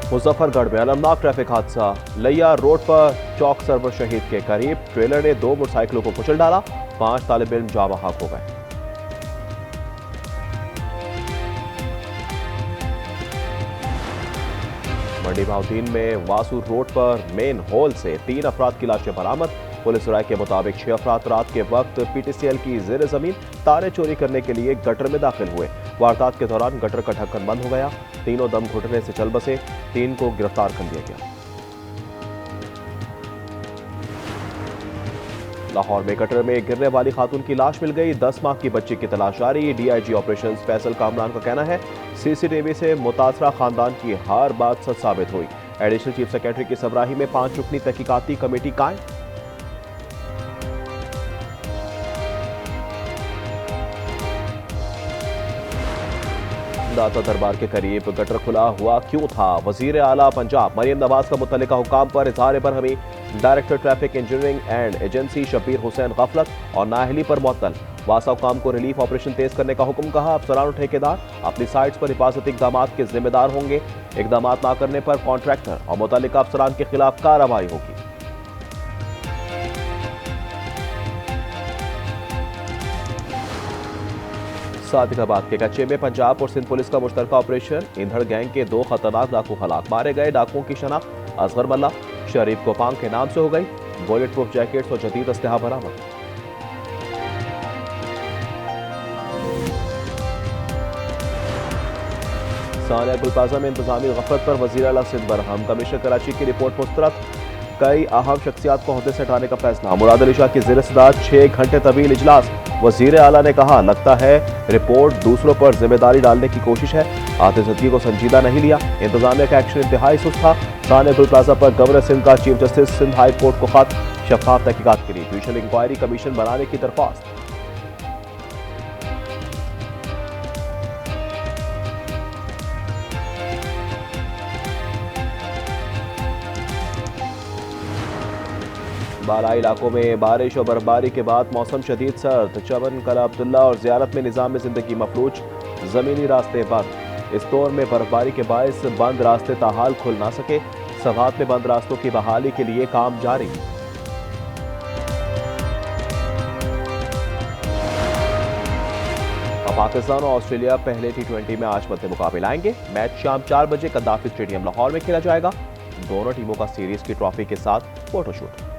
मुजफ्फरगढ़ में अलमनाक ट्रैफिक हादसा। लैया रोड पर चौक सरवर शहीद के करीब ट्रेलर ने 2 मोटरसाइकिलों को कुचल डाला। 5 तालिब इल्म जाँ बहक हो गए। मंडी बहाउद्दीन में वासू रोड पर मेन होल से 3 अफराद की लाशें बरामद। पुलिस राय के मुताबिक 6 अफराद रात के वक्त पीटीसीएल की जेर जमीन तारे चोरी करने के लिए गटर में दाखिल हुए। वारदात के दौरान गटर का ढक्कन बंद हो गया। तीनों दम घुटने से चल बसे। 3 को गिरफ्तार कर लिया गया। लाहौर में गटर में गिरने वाली खातून की लाश मिल गई। 10 माह की बच्ची की तलाश जारी। डीआईजी ऑपरेशंस फैसल कामरान का कहना है सीसीटीवी से मुतासरा खानदान की हर बात सच साबित हुई। एडिशनल चीफ सेक्रेटरी की सरबराही में 5 रुकनी तहकीकाती कमेटी कायम। दाता दरबार के करीब गटर खुला हुआ क्यों था? वजीर आला पंजाब मरियम नवाज का मुतल्लिका हुकाम पर इजहार बरहमी। Director traffic engineering and agency Shabbir Hussain गफलत और नाअहली पर मुअत्तल। वासा हुकाम को रिलीफ ऑपरेशन तेज करने का हुक्म कहा। अफसरान और ठेकेदार अपनी साइट्स पर हिफाजती इकदाम के जिम्मेदार होंगे। इकदाम ना करने पर कॉन्ट्रैक्टर और मुतल्लिका अफसरान के खिलाफ कार्रवाई होगी। सादिकाबाद के कच्चे में पंजाब और सिंध पुलिस का मुश्तरका ऑपरेशन। इंधड़ गैंग के 2 खतरनाक डाकू हलाक। मारे गए डाकुओं की शनाख्त असगर मल्ला शरीफ कोपांग के नाम से हो गई। बुलेट प्रूफ जैकेट्स और जदीद अस्लहा बरामद। सानिया गुल प्लाजा में इंतजामी गफलत पर वजीर आला सिंध बरहम। कमिश्नर कराची की रिपोर्ट मुस्तरद। कई अहम शख्सियात को ओहदे से हटाने का फैसला। मुराद अली शाह की ज़ेर सदारत 6 घंटे तवील इजलास। वजीर आला ने कहा लगता है रिपोर्ट दूसरों पर जिम्मेदारी डालने की कोशिश है। आतिशदगी को संजीदा नहीं लिया। इंतजामिया का एक्शन इंतहाई सुस्त था। सानिया गुल प्लाजा पर गवर्नर सिंध का chief justice Sindh high court को खत। शफाफ तहकीकात के लिए जुडिशल इंक्वायरी कमीशन बनाने की दरख्वास्त। बालाई इलाकों में बारिश और बर्फबारी के बाद मौसम शदीद सर्द। चमन कला अब्दुल्ला और ज़ियारत में निज़ाम ज़िंदगी मफलूज। ज़मीनी रास्ते बंद। इस दौर में बर्फबारी के बायस बंद रास्ते ताहाल खुल ना सके। सवात में बंद रास्तों की बहाली के लिए काम जारी। पाकिस्तान और ऑस्ट्रेलिया पहले T20 में आज मध्य मुकाबले आएंगे। मैच शाम 4 बजे कद्दाफी स्टेडियम लाहौर में खेला जाएगा। दोनों टीमों का सीरीज की ट्रॉफी के साथ फोटोशूट।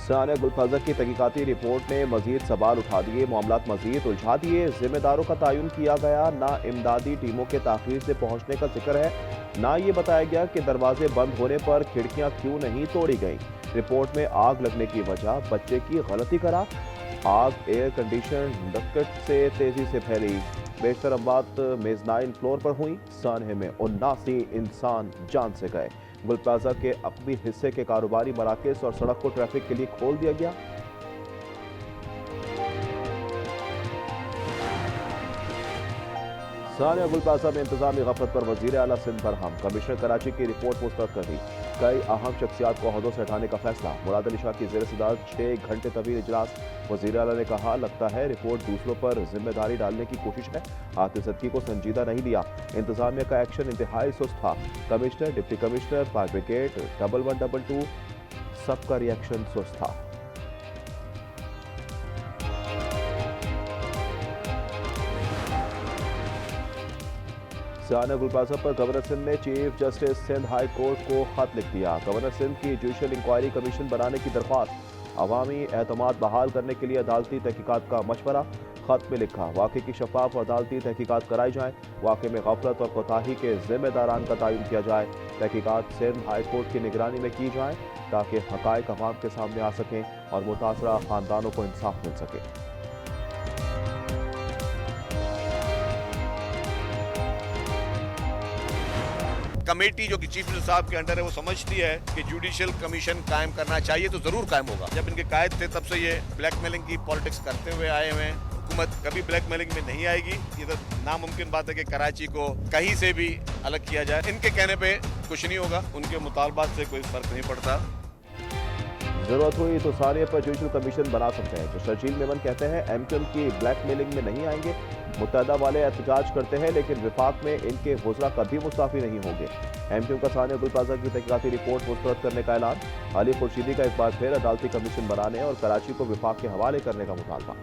सानिया गुल प्लाजा की तहकीकाती रिपोर्ट ने मजीद सवाल उठा दिए। मामलात मजीद उलझा दिए। जिम्मेदारों का तयन किया गया। ना इमदादी टीमों के ताखीर से पहुंचने का जिक्र है, ना ये बताया गया कि दरवाजे बंद होने पर खिड़कियां क्यों नहीं तोड़ी गई। रिपोर्ट में आग लगने की वजह बच्चे की गलती करार। आग एयर कंडीशन डक्ट से तेजी से फैली। बेशतर अमवात मेजनाइन फ्लोर पर हुई। सानिया में 79 इंसान जान से गए। गुल प्लाजा के अपनी हिस्से के कारोबारी मराकज़ और सड़क को ट्रैफिक के लिए खोल दिया गया। सानिया गुल प्लाजा में इंतजामी गफलत पर वजीर आला सिंध बरहम। कमिश्नर कराची की रिपोर्ट मुस्तरद कर दी। कई अहम शख्सियात को ओहदों से हटाने का फैसला। मुराद अली शाह की ज़ेर सदारत 6 घंटे तवील इजलास। वजीर आला ने कहा लगता है रिपोर्ट दूसरों पर जिम्मेदारी डालने की कोशिश है। आतिशदगी को संजीदा नहीं लिया। इंतजामिया का एक्शन इंतहाई सुस्त था। Commissioner, deputy commissioner, fire brigade, 1122 सबका रिएक्शन सुस्त था। सानिया गुल प्लाजा पर गवर्नर सिंध ने chief justice Sindh high court को खत लिख दिया। गवर्नर सिंध की जुडिशल इंक्वायरी कमीशन बनाने की दरख्वास्त। अवामी एतमाद बहाल करने के लिए अदालती तहकीकात का मशवरा। खत में लिखा वाक़े की शफाफ और अदालती तहकीकात कराई जाए। वाक़े में गफलत और कोताही के जिम्मेदारान का तयन किया जाए। तहकीकात सिंध हाई कोर्ट की निगरानी में की जाए ताकि हक़ाइक़ अवाम के सामने आ सकें और मुतासरा खानदानों को इंसाफ मिल सके। कमेटी जो कि चीफ मिनिस्टर साहब के अंडर है वो समझती है कि जुडिशियल कमीशन कायम करना चाहिए तो जरूर कायम होगा। जब इनके कायद थे तब से ये ब्लैकमेलिंग की पॉलिटिक्स करते हुए आए हुए हैं। हुकूमत कभी ब्लैकमेलिंग में नहीं आएगी। ये तो नामुमकिन बात है कि कराची को कहीं से भी अलग किया जाए। इनके कहने पे कुछ नहीं होगा। उनके मुतालबात से कोई फर्क नहीं पड़ता। जरूरत हुई तो सानिया पर जुडिशल कमीशन बना सकते हैं। जो शर्जील मेमन कहते हैं एमक्यूएम की ब्लैकमेलिंग में नहीं आएंगे। मुत्तहदा वाले एहतजाज करते हैं, लेकिन विफाक में इनके वज़रा कभी मुस्ताफी नहीं होंगे। एमक्यू का सानिया गुल प्लाजा की तहकीकाती रिपोर्ट मुस्तरद करने का ऐलान। अली खुर्शीदी का एक बार फिर अदालती कमीशन बनाने और कराची को विफाक के हवाले करने का मुतालबा।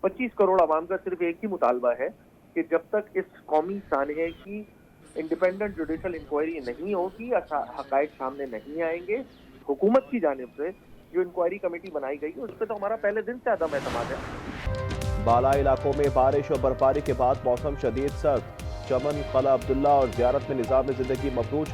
पच्चीस करोड़ आवाम का सिर्फ एक ही मुतालबा है कि जब तक इस कौमी सानहे की इंडिपेंडेंट जुडिशल इंक्वायरी नहीं होगी, हकायक सामने नहीं आएंगे, हुकूमत की जानिब से जो इंक्वायरी कमेटी बनाई गई है उस पर तो हमारा पहले दिन से अदम एतमाद है। बाला इलाकों में बारिश और बर्फबारी के बाद मौसम शदीद सर्द। चमन, कला अब्दुल्ला और ज़ियारत में निज़ाम ज़िंदगी मफलूज,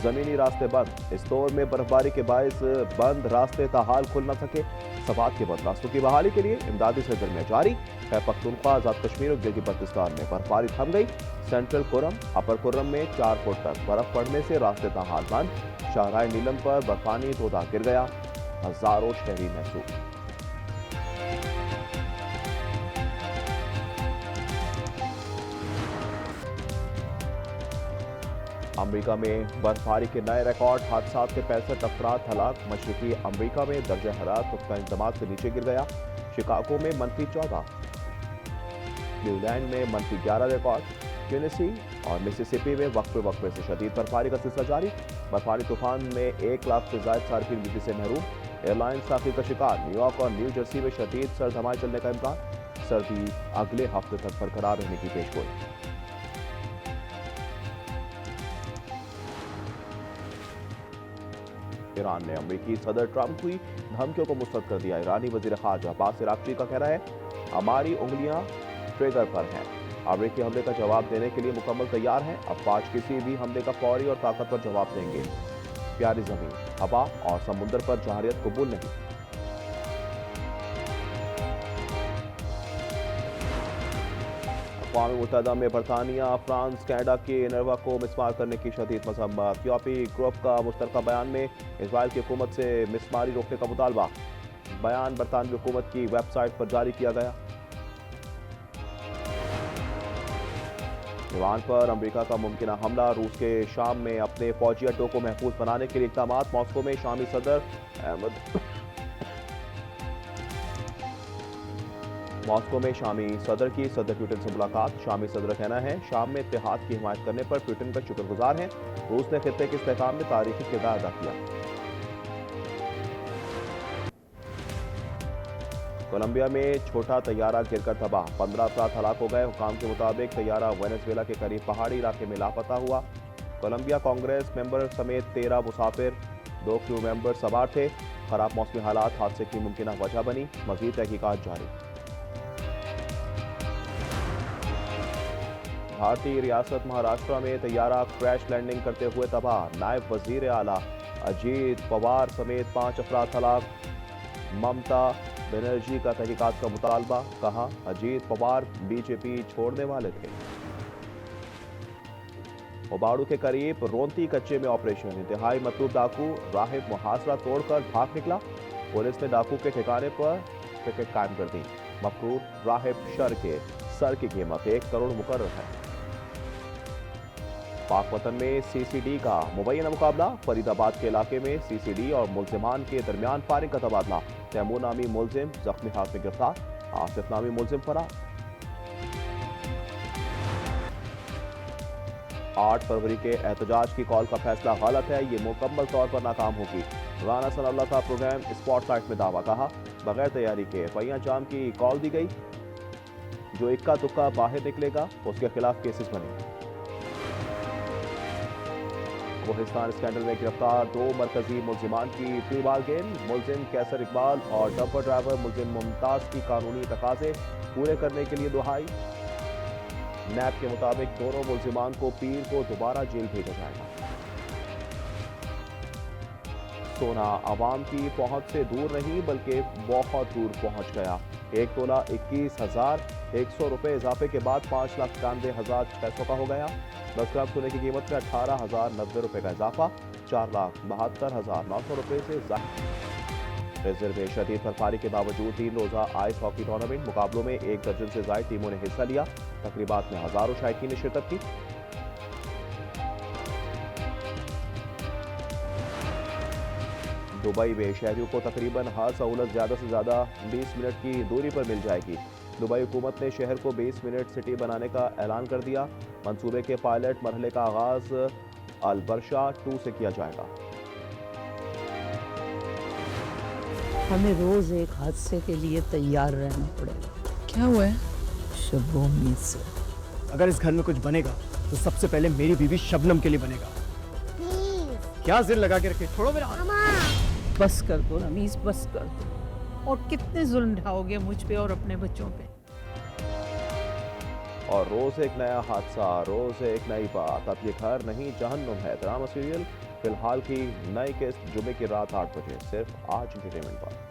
ज़मीनी रास्ते बंद। इस दौर में बर्फबारी के बायस बंद रास्ते ताहाल खुल न सके। सवात के बंद रास्तों की बहाली के लिए इमदादी सरगर्मियां जारी है। पख्तूनख्वा, आज़ाद कश्मीर और गिलगित बल्तिस्तान में बर्फबारी थम गई। सेंट्रल कुर्रम, अपर कुर्रम में 4 फुट तक बर्फ पड़ने से रास्ते ताहाल बंद। शाहराह नीलम पर बर्फानी तोदा गिर गया, हजारों शहरी महसूस। अमरीका में बर्फबारी के नए रिकॉर्ड, हादसात के 65 अफराद हलाक। मशरकी अमरीका में दर्जा हरारत पुख्ता इंतजामात से नीचे गिर गया। शिकागो में -14, क्लीवलैंड में -11 रिकॉर्ड। टेनेसी और मिसिसिपी में वक्फे से शदीद बर्फबारी का सिलसिला जारी। बर्फबारी तूफान में 1 लाख से ज्यादा सार्फिन बिजली से महरूम। एयरलाइन साफी का शिकार। न्यूयॉर्क और न्यू जर्सी में शदीद सर्द हवाएं चलने का इम्कान। सर्दी अगले हफ्ते तक बरकरार रहने की पेशगोई। ईरान ने अमेरिकी सदर ट्रंप की धमकियों को मुस्तरद कर दिया। ईरानी वजीर खारजा अब्बास अरागची का कहना है, हमारी उंगलियां ट्रिगर पर हैं। अमेरिकी हमले का जवाब देने के लिए मुकम्मल तैयार है। अफवाज किसी भी हमले का फौरी और ताकतवर जवाब देंगे। प्यारी जमीन, हवा और समुद्र पर जहारियत कबूल नहीं। अक़वाम मुत्तहिदा में बरतानिया, फ्रांस, कनाडा के इनरवा को मिसमार करने की शदीद मज़म्मत। यूरोपी ग्रुप का मुश्तरका बयान में इजराइल की हुकूमत से मिसमारी रोकने का मुतालबा। बयान बरतानवी हुकूमत की वेबसाइट पर जारी किया गया। ईरान पर अमेरिका का मुमकिन हमला। रूस के शाम में अपने फौजी अड्डों को महफूज बनाने के लिए इक़दाम। मॉस्को में शामी सदर की सदर पुतिन से मुलाकात। शामी सदर का कहना है, शाम में इत्तेहाद की हिमायत करने पर पुतिन का शुक्रगुजार है। रूस ने खित्ते के इस्तेहकाम में तारीखी किरदार अदा किया। कोलंबिया में छोटा तैयारा गिरकर तबाह, 15 अफराद हलाक हो गए। हुकाम के मुताबिक तैयारा वेनेजुएला के करीब पहाड़ी इलाके में लापता हुआ। कोलंबिया कांग्रेस मेंबर समेत 13 मुसाफिर, 2 क्रू मेंबर सवार थे। खराब मौसमी हालात हादसे की मुमकिन वजह बनी। मजीद तहकीकात जारी। भारतीय रियासत महाराष्ट्र में तैयारा क्रैश लैंडिंग करते हुए तबाह। नायब वजीर आला अजीत पवार समेत 5 अफराद हलाक। ममता बनर्जी का तहकीकात का मुतालबा। कहा, अजीत पवार बीजेपी छोड़ने वाले थे। ओबाड़ू के करीब रोंती कच्चे में ऑपरेशन। इंतहाई मतलूब डाकू राहिब मुहासरा तोड़कर भाग निकला। पुलिस ने डाकू के ठिकाने पर विकेट कायम कर दी। मफरूर राहिब शर के सर की कीमत 1 करोड़ मुकर्रर है। पाक वतन में सीसीडी का मुबैना मुकाबला। फरीदाबाद के इलाके में सीसीडी और मुल्जिमान के दरमियान फायरिंग का तबादला। तैमूर नामी मुल्जिम जख्मी हाथ में गिरफ्तार। आसिफ नामी मुल्जिम फरार। 8 फरवरी के एहतजाज की कॉल का फैसला गलत है, ये मुकम्मल तौर पर नाकाम होगी। राना सनाउल्लाह का प्रोग्राम स्पॉटलाइट में दावा। कहा, बगैर तैयारी के एफआईआर जाम की कॉल दी गई। जो इक्का तुक्का बाहर निकलेगा उसके खिलाफ केसेस बनेंगे। कोहिस्तान स्कैंडल में गिरफ्तार 2 मरकजी मुल्जिमान की प्री बार गेम। मुल्जिम कैसर इकबाल और डंपर ड्राइवर मुल्जिम मुमताज की कानूनी तकाजे पूरे करने के लिए दुहाई। नैब के मुताबिक दोनों मुल्जिमान को पीर को दोबारा जेल भेजा जाएगा। सोना आवाम की पहुंच से दूर नहीं बल्कि बहुत दूर पहुंच गया। 1 तोला 21,100 रुपये इजाफे के बाद 5,91,600 का हो गया। 10 ग्राम सोने की कीमत में 18,090 रुपये का इजाफा। 4,72,900 रुपये से ज्यादा। रिजर्व में शदीद बर्फबारी के बावजूद 3 रोजा आइस हॉकी टूर्नामेंट मुकाबलों में 1 दर्जन से ज्यादा टीमों ने हिस्सा लिया। तकरीबात में हजारों शायकीन ने शिरकत की। दुबई में शहरियों को तकरीबन हर सहूलत ज़्यादा से ज़्यादा 20 मिनट की दूरी पर मिल जाएगी। दुबई हुकूमत ने शहर को 20 मिनट सिटी बनाने का ऐलान कर दिया। मंसूबे के पायलट मरहले का आगाज अल-बरशा 2 से किया जाएगा। हमें रोज एक हादसे के लिए तैयार रहना पड़ेगा। क्या हुआ है? शब्बो उम्मीद से अगर इस घर में कुछ बनेगा तो सबसे पहले मेरी बीवी शबनम के लिए बनेगा। क्या जिद लगा के रखे, छोड़ो मेरा हाथ। बस कर दो रमीज, बस कर दो। और कितने जुल्म ढाओगे मुझ पे और अपने बच्चों पे। और रोज एक नया हादसा, रोज एक नई बात। अब ये घर नहीं जहन्नुम है। ड्रामा सीरियल फिलहाल की नई किस्त जुमे की रात 8 बजे सिर्फ आज एंटरटेनमेंट पर।